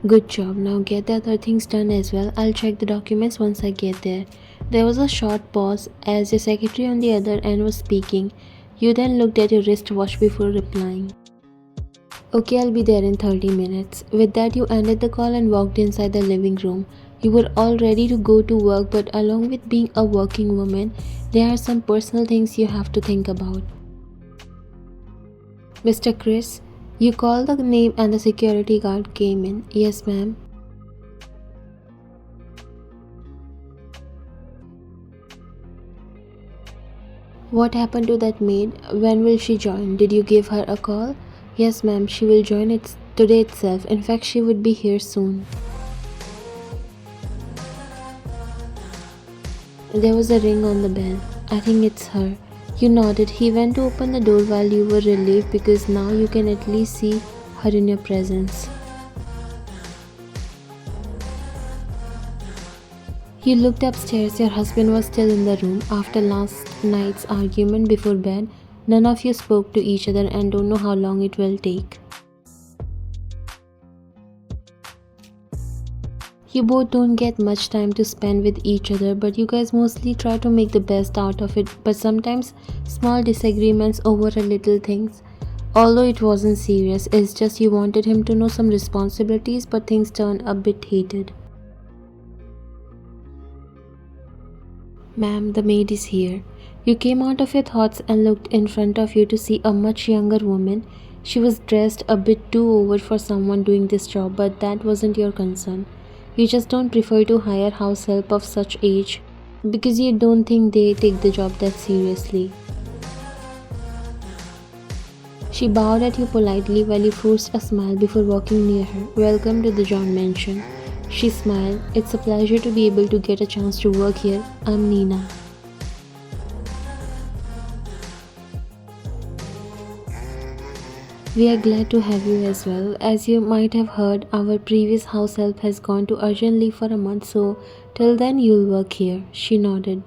Good job. Now get the other things done as well. I'll check the documents once I get there. There was a short pause as your secretary on the other end was speaking. You then looked at your wristwatch before replying. Okay, I'll be there in 30 minutes. With that, you ended the call and walked inside the living room. You were all ready to go to work, but along with being a working woman, there are some personal things you have to think about. Mr. Chris, you called the name and the security guard came in. Yes, ma'am. What happened to that maid? When will she join? Did you give her a call? Yes, ma'am, she will join it today itself. In fact, she would be here soon. There was a ring on the bell. I think it's her. You nodded. He went to open the door while you were relieved because now you can at least see her in your presence. You looked upstairs. Your husband was still in the room. After last night's argument before bed, none of you spoke to each other and don't know how long it will take. You both don't get much time to spend with each other, but you guys mostly try to make the best out of it. But sometimes small disagreements over a little things. Although it wasn't serious, it's just you wanted him to know some responsibilities, but things turned a bit heated. Ma'am, the maid is here. You came out of your thoughts and looked in front of you to see a much younger woman. She was dressed a bit too over for someone doing this job, but that wasn't your concern. You just don't prefer to hire house help of such age because you don't think they take the job that seriously. She bowed at you politely while you forced a smile before walking near her. Welcome to the John Mansion. She smiled. It's a pleasure to be able to get a chance to work here. I'm Nina. We are glad to have you as well. As you might have heard, our previous house help has gone to urgent leave for a month, so till then you'll work here. She nodded.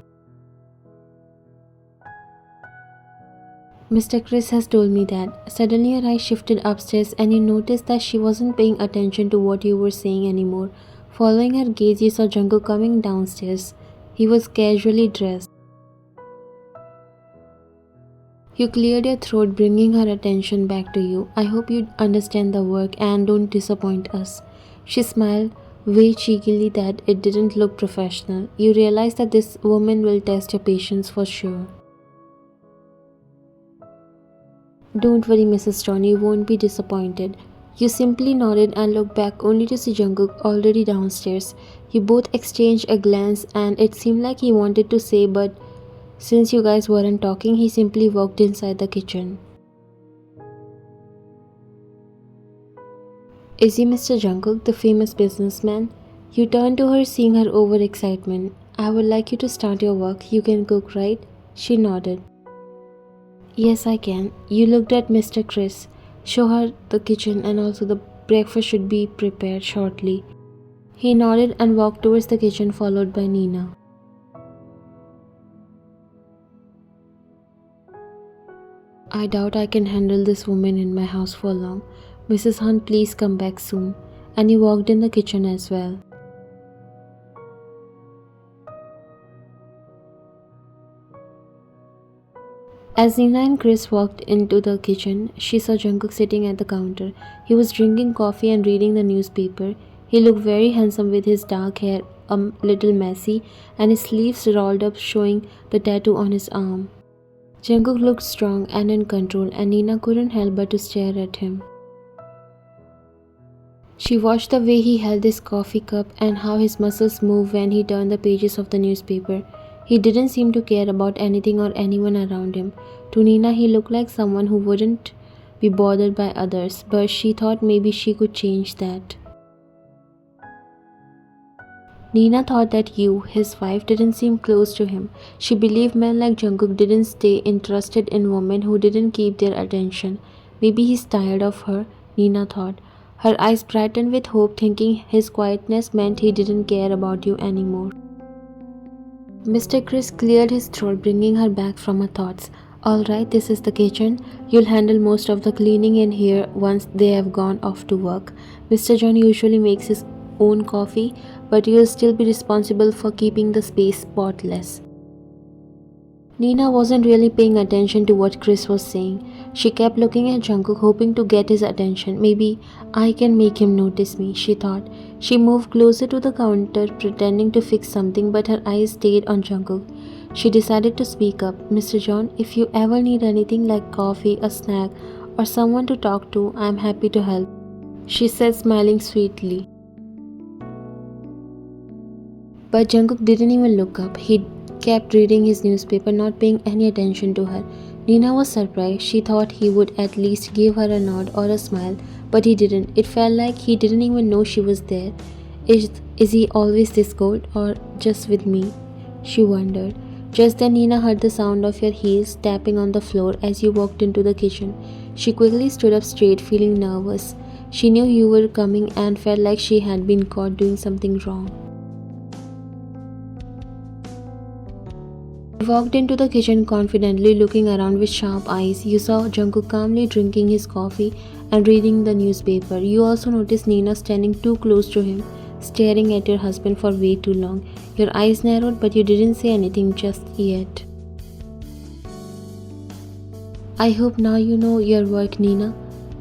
Mr. Chris has told me that. Suddenly your eyes shifted upstairs and you noticed that she wasn't paying attention to what you were saying anymore. Following her gaze, you saw Jungkook coming downstairs. He was casually dressed. You cleared your throat, bringing her attention back to you. I hope you understand the work and don't disappoint us. She smiled way cheekily that it didn't look professional. You realized that this woman will test your patience for sure. Don't worry, Mrs. John, you won't be disappointed. You simply nodded and looked back only to see Jungkook already downstairs. You both exchanged a glance and it seemed like he wanted to say, but since you guys weren't talking, he simply walked inside the kitchen. Is he Mr. Jungkook, the famous businessman? You turned to her, seeing her overexcitement. I would like you to start your work. You can cook, right? She nodded. Yes, I can. You looked at Mr. Chris. Show her the kitchen and also the breakfast should be prepared shortly. He nodded and walked towards the kitchen, followed by Nina. I doubt I can handle this woman in my house for long. Mrs. Hunt, please come back soon. And he walked in the kitchen as well. As Nina and Chris walked into the kitchen, she saw Jungkook sitting at the counter. He was drinking coffee and reading the newspaper. He looked very handsome with his dark hair a little messy and his sleeves rolled up, showing the tattoo on his arm. Jungkook looked strong and in control, and Nina couldn't help but to stare at him. She watched the way he held his coffee cup and how his muscles moved when he turned the pages of the newspaper. He didn't seem to care about anything or anyone around him. To Nina, he looked like someone who wouldn't be bothered by others, but she thought maybe she could change that. Nina thought that you, his wife, didn't seem close to him. She believed men like Jungkook didn't stay interested in women who didn't keep their attention. Maybe he's tired of her, Nina thought. Her eyes brightened with hope, thinking his quietness meant he didn't care about you anymore. Mr. Chris cleared his throat, bringing her back from her thoughts. Alright, this is the kitchen. You'll handle most of the cleaning in here once they have gone off to work. Mr. John usually makes his own coffee, but you'll still be responsible for keeping the space spotless. Nina wasn't really paying attention to what Chris was saying. She kept looking at Jungkook, hoping to get his attention. Maybe I can make him notice me, she thought. She moved closer to the counter, pretending to fix something, but her eyes stayed on Jungkook. She decided to speak up. Mr. John, if you ever need anything like coffee, a snack, or someone to talk to, I'm happy to help, she said, smiling sweetly. But Jungkook didn't even look up. He kept reading his newspaper, not paying any attention to her. Nina was surprised. She thought he would at least give her a nod or a smile, but he didn't. It felt like he didn't even know she was there. Is he always this cold, or just with me? She wondered. Just then Nina heard the sound of your heels tapping on the floor as you walked into the kitchen. She quickly stood up straight, feeling nervous. She knew you were coming and felt like she had been caught doing something wrong. He walked into the kitchen confidently, looking around with sharp eyes. You saw Jungkook calmly drinking his coffee and reading the newspaper. You also noticed Nina standing too close to him, staring at your husband for way too long. Your eyes narrowed, but you didn't say anything just yet. I hope now you know your work, Nina.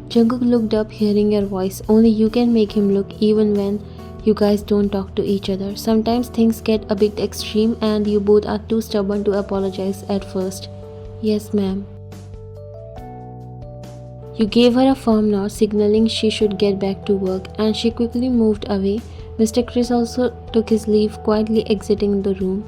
Jungkook looked up, hearing your voice. Only you can make him look, even when you guys don't talk to each other. Sometimes things get a bit extreme and you both are too stubborn to apologize at first. Yes, ma'am. You gave her a firm nod, signaling she should get back to work, and she quickly moved away. Mr. Chris also took his leave, quietly exiting the room.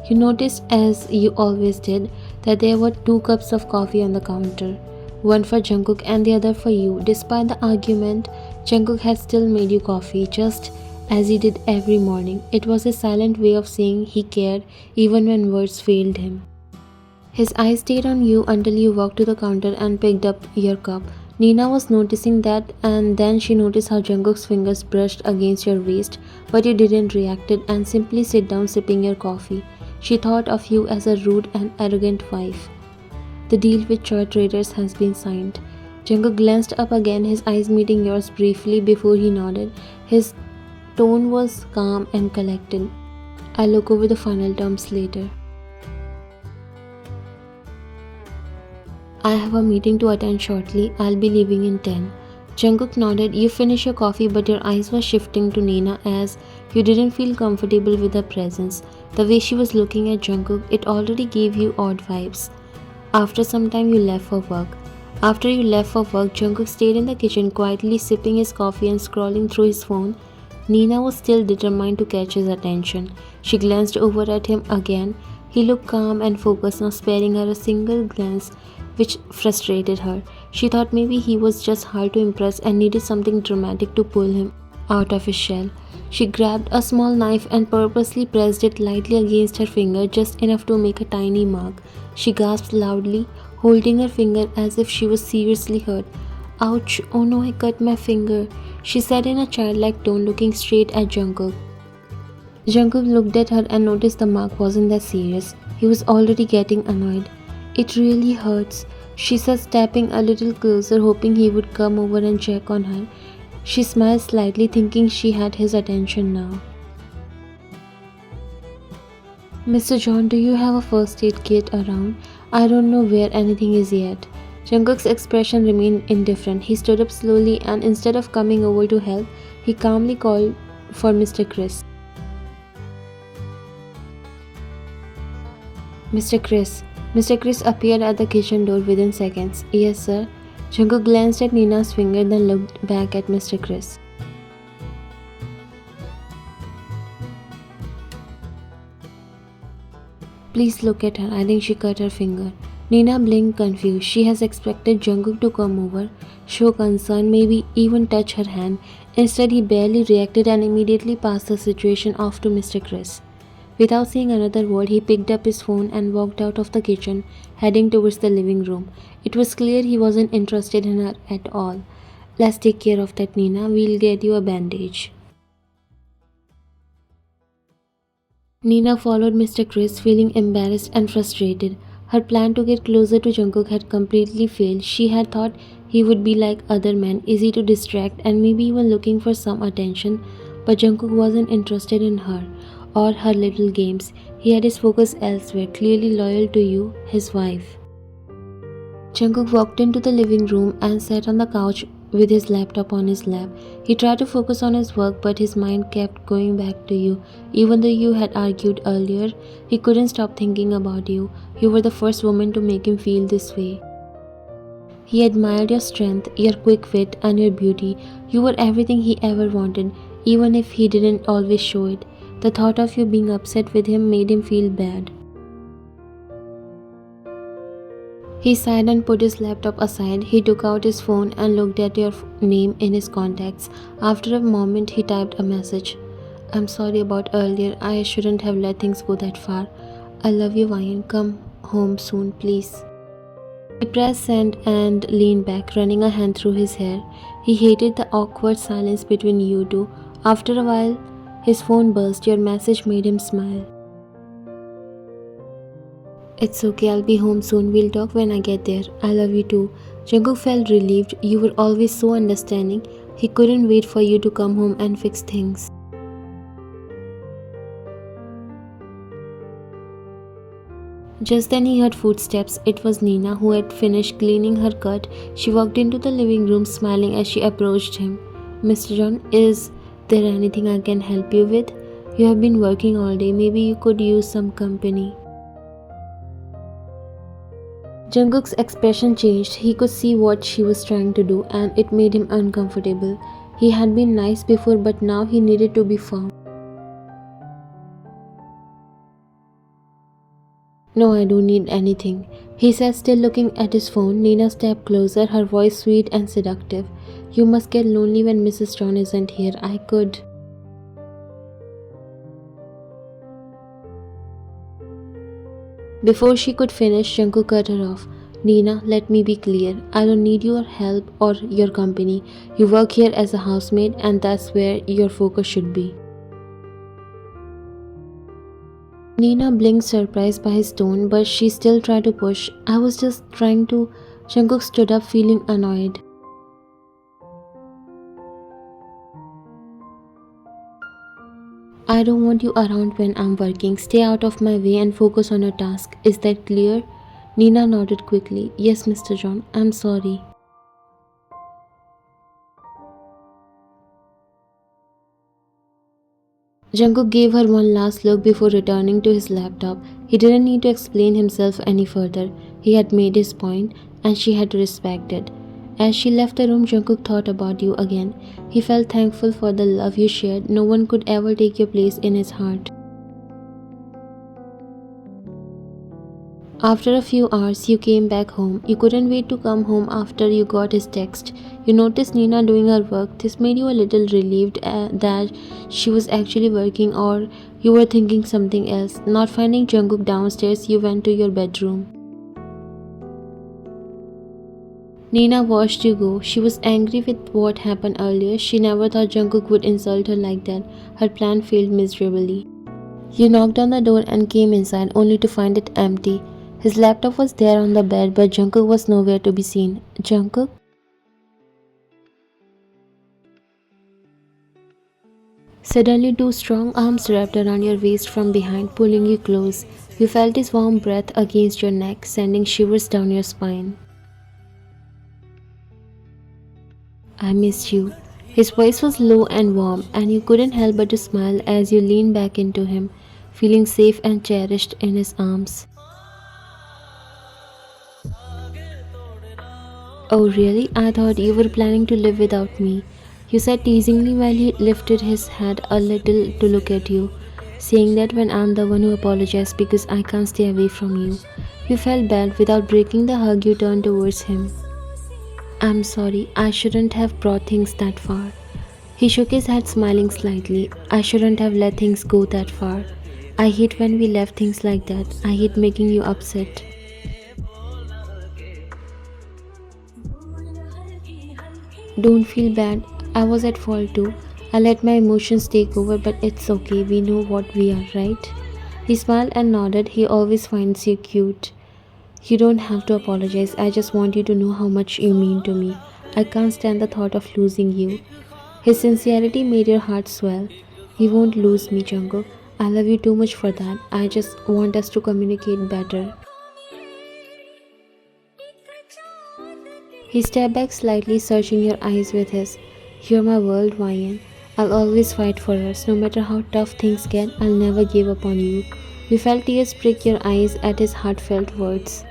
You noticed, as you always did, that there were 2 cups of coffee on the counter. One for Jungkook and the other for you. Despite the argument, Jungkook had still made you coffee, just as he did every morning. It was a silent way of saying he cared, even when words failed him. His eyes stayed on you until you walked to the counter and picked up your cup. Nina was noticing that, and then she noticed how Jungkook's fingers brushed against your waist, but you didn't react and simply sit down sipping your coffee. She thought of you as a rude and arrogant wife. The deal with Choi Traders has been signed. Jungkook glanced up again, his eyes meeting yours briefly before he nodded. His tone was calm and collected. I'll look over the final terms later. I have a meeting to attend shortly. I'll be leaving in 10. Jungkook nodded. You finished your coffee, but your eyes were shifting to Nina as you didn't feel comfortable with her presence. The way she was looking at Jungkook, it already gave you odd vibes. After some time, you left for work. After you left for work, Jungkook stayed in the kitchen quietly sipping his coffee and scrolling through his phone. Nina was still determined to catch his attention. She glanced over at him again. He looked calm and focused, not sparing her a single glance, which frustrated her. She thought maybe he was just hard to impress and needed something dramatic to pull him out of his shell. She grabbed a small knife and purposely pressed it lightly against her finger, just enough to make a tiny mark. She gasped loudly, holding her finger as if she was seriously hurt. Ouch, oh no, I cut my finger, she said in a childlike tone, looking straight at Jungkook. Jungkook looked at her and noticed the mark wasn't that serious. He was already getting annoyed. It really hurts, she said, stepping a little closer, hoping he would come over and check on her. She smiled slightly, thinking she had his attention now. Mr. John, do you have a first aid kit around? I don't know where anything is yet. Jungkook's expression remained indifferent. He stood up slowly and instead of coming over to help, he calmly called for Mr. Chris. Mr. Chris. Mr. Chris appeared at the kitchen door within seconds. Yes, sir. Jungkook glanced at Nina's finger, then looked back at Mr. Chris. Please look at her. I think she cut her finger. Nina blinked, confused. She has expected Jungkook to come over, show concern, maybe even touch her hand. Instead, he barely reacted and immediately passed the situation off to Mr. Chris. Without saying another word, he picked up his phone and walked out of the kitchen, heading towards the living room. It was clear he wasn't interested in her at all. Let's take care of that, Nina. We'll get you a bandage. Nina followed Mr. Chris, feeling embarrassed and frustrated. Her plan to get closer to Jungkook had completely failed. She had thought he would be like other men, easy to distract and maybe even looking for some attention, but Jungkook wasn't interested in her or her little games. He had his focus elsewhere, clearly loyal to you, his wife. Jungkook walked into the living room and sat on the couch with his laptop on his lap. He tried to focus on his work, but his mind kept going back to you. Even though you had argued earlier, he couldn't stop thinking about you. You were the first woman to make him feel this way. He admired your strength, your quick wit, and your beauty. You were everything he ever wanted, even if he didn't always show it. The thought of you being upset with him made him feel bad. He sighed and put his laptop aside. He took out his phone and looked at your name in his contacts. After a moment, he typed a message. I'm sorry about earlier. I shouldn't have let things go that far. I love you, Ryan. Come home soon, please. He pressed send and leaned back, running a hand through his hair. He hated the awkward silence between you two. After a while, his phone buzzed. Your message made him smile. It's okay, I'll be home soon. We'll talk when I get there. I love you too. Jungkook felt relieved. You were always so understanding. He couldn't wait for you to come home and fix things. Just then he heard footsteps. It was Nina, who had finished cleaning her cut. She walked into the living room smiling as she approached him. Mr. John, is there anything I can help you with? You have been working all day. Maybe you could use some company. Jungkook's expression changed. He could see what she was trying to do and it made him uncomfortable. He had been nice before, but now he needed to be firm. No, I don't need anything, he said, still looking at his phone. Nina stepped closer, her voice sweet and seductive. You must get lonely when Mrs. John isn't here. I could. Before she could finish, Jungkook cut her off. Nina, let me be clear. I don't need your help or your company. You work here as a housemaid and that's where your focus should be. Nina blinked, surprised by his tone, but she still tried to push. I was just trying to. Jungkook stood up, feeling annoyed. I don't want you around when I'm working. Stay out of my way and focus on your task. Is that clear? Nina nodded quickly. Yes, Mr. John. I'm sorry. Jungkook gave her one last look before returning to his laptop. He didn't need to explain himself any further. He had made his point, and she had to respect it. As she left the room, Jungkook thought about you again. He felt thankful for the love you shared. No one could ever take your place in his heart. After a few hours, you came back home. You couldn't wait to come home after you got his text. You noticed Nina doing her work. This made you a little relieved that she was actually working, or you were thinking something else. Not finding Jungkook downstairs, you went to your bedroom. Nina watched you go. She was angry with what happened earlier. She never thought Jungkook would insult her like that. Her plan failed miserably. You knocked on the door and came inside, only to find it empty. His laptop was there on the bed, but Jungkook was nowhere to be seen. Jungkook? Suddenly, two strong arms wrapped around your waist from behind, pulling you close. You felt his warm breath against your neck, sending shivers down your spine. I missed you. His voice was low and warm, and you couldn't help but to smile as you leaned back into him, feeling safe and cherished in his arms. Oh really? I thought you were planning to live without me, you said teasingly while he lifted his head a little to look at you, saying that when I'm the one who apologized because I can't stay away from you. You felt bad. Without breaking the hug, you turned towards him. I'm sorry, I shouldn't have brought things that far. He shook his head, smiling slightly. I shouldn't have let things go that far. I hate when we left things like that. I hate making you upset. Don't feel bad. I was at fault too. I let my emotions take over, but it's okay. We know what we are, right? He smiled and nodded. He always finds you cute. You don't have to apologize. I just want you to know how much you mean to me. I can't stand the thought of losing you. His sincerity made your heart swell. He won't lose me, Jungkook. I love you too much for that. I just want us to communicate better. He stepped back slightly, searching your eyes with his. You're my world, Ryan. I'll always fight for us. No matter how tough things get, I'll never give up on you. You felt tears prick your eyes at his heartfelt words.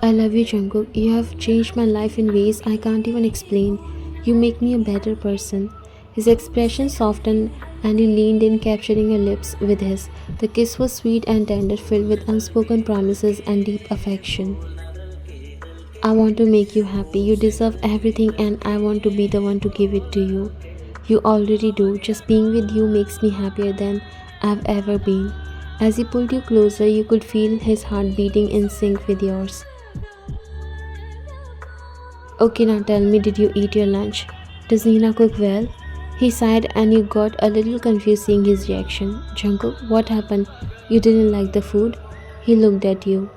I love you, Jungkook. You have changed my life in ways I can't even explain. You make me a better person. His expression softened and he leaned in, capturing her lips with his. The kiss was sweet and tender, filled with unspoken promises and deep affection. I want to make you happy. You deserve everything, and I want to be the one to give it to you. You already do. Just being with you makes me happier than I've ever been. As he pulled you closer, you could feel his heart beating in sync with yours. Okay, now tell me, did you eat your lunch? Does Nina cook well? He sighed and you got a little confused seeing his reaction. Jungkook, what happened? You didn't like the food? He looked at you.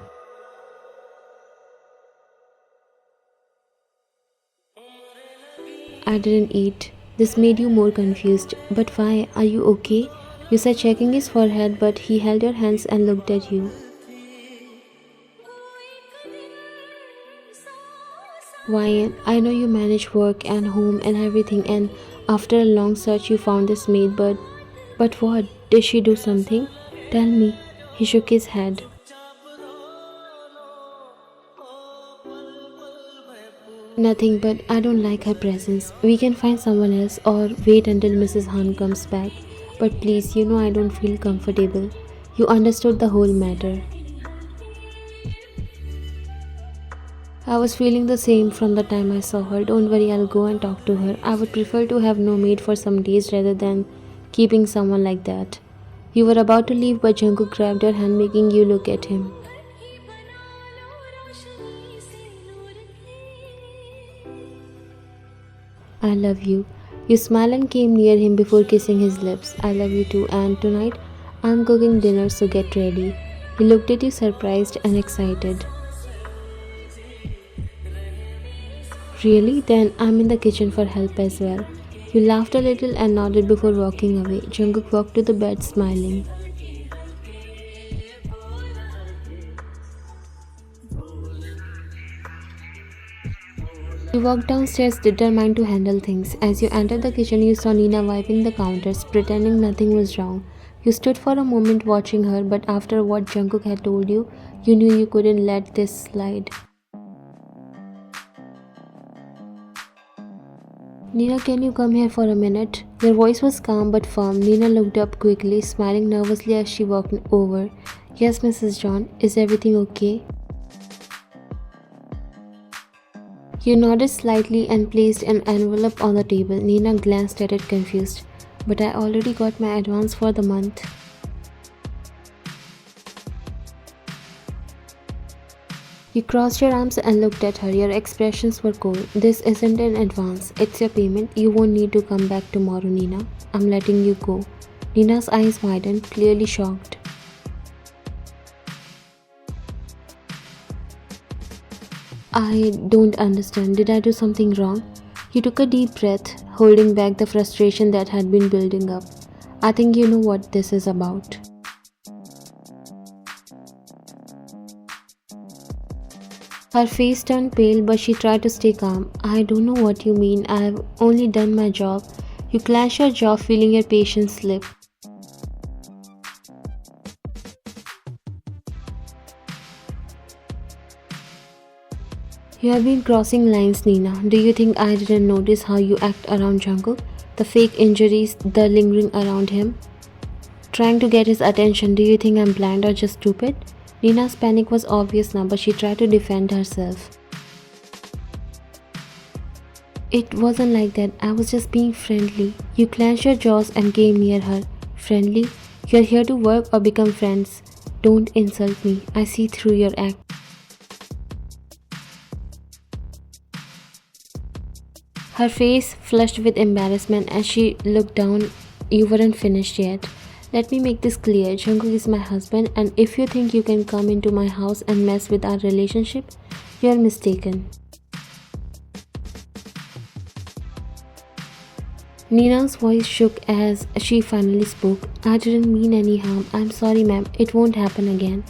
I didn't eat. This made you more confused. But why? Are you okay? You said, checking his forehead, but he held your hands and looked at you. Why? I know you manage work and home and everything, and after a long search you found this maid, but what? Did she do something? Tell me. He shook his head. Nothing, but I don't like her presence. We can find someone else or wait until Mrs. Han comes back. But please, you know I don't feel comfortable. You understood the whole matter. I was feeling the same from the time I saw her. Don't worry, I'll go and talk to her. I would prefer to have no maid for some days rather than keeping someone like that. You were about to leave, but Jungkook grabbed your hand, making you look at him. I love you. You smiled and came near him before kissing his lips. I love you too, and tonight I'm cooking dinner, so get ready. He looked at you surprised and excited. Really? Then I'm in the kitchen for help as well. You laughed a little and nodded before walking away. Jungkook walked to the bed smiling. You walked downstairs determined to handle things. As you entered the kitchen, you saw Nina wiping the counters, pretending nothing was wrong. You stood for a moment watching her, but after what Jungkook had told you, you knew you couldn't let this slide. Nina, can you come here for a minute? Your voice was calm but firm. Nina looked up quickly, smiling nervously as she walked over. Yes, Mrs. John, is everything okay? You nodded slightly and placed an envelope on the table. Nina glanced at it confused. But I already got my advance for the month. You crossed your arms and looked at her. Your expressions were cold. This isn't an advance. It's your payment. You won't need to come back tomorrow, Nina. I'm letting you go. Nina's eyes widened, clearly shocked. I don't understand. Did I do something wrong? You took a deep breath, holding back the frustration that had been building up. I think you know what this is about. Her face turned pale, but she tried to stay calm. I don't know what you mean. I've only done my job. You clenched your jaw, feeling your patience slip. You have been crossing lines, Nina. Do you think I didn't notice how you act around Jungkook? The fake injuries, the lingering around him? Trying to get his attention. Do you think I'm blind or just stupid? Nina's panic was obvious now, but she tried to defend herself. It wasn't like that. I was just being friendly. You clenched your jaws and came near her. Friendly? You're here to work or become friends. Don't insult me. I see through your act. Her face flushed with embarrassment as she looked down. You weren't finished yet. Let me make this clear. Jungkook is my husband, and if you think you can come into my house and mess with our relationship, you are mistaken. Nina's voice shook as she finally spoke. I didn't mean any harm. I'm sorry, ma'am. It won't happen again.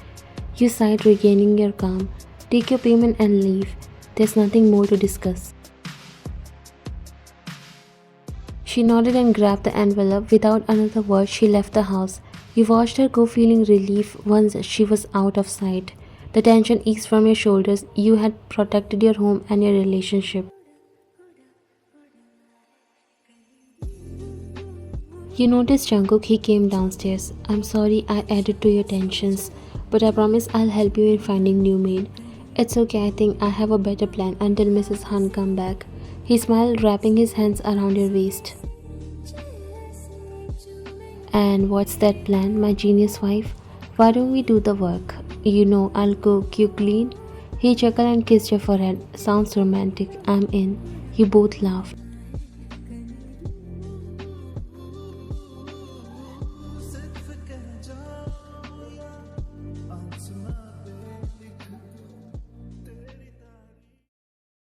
You sighed, regaining your calm. Take your payment and leave. There's nothing more to discuss. She nodded and grabbed the envelope. Without another word, she left the house. You watched her go, feeling relief once she was out of sight. The tension eased from your shoulders. You had protected your home and your relationship. You noticed Jungkook, he came downstairs. I'm sorry I added to your tensions, but I promise I'll help you in finding new maid. It's okay, I think I have a better plan until Mrs. Han come back. He smiled, wrapping his hands around your waist. And what's that plan, my genius wife? Why don't we do the work? You know, I'll cook, you clean. He chuckled and kissed your forehead. Sounds romantic. I'm in. You both laughed.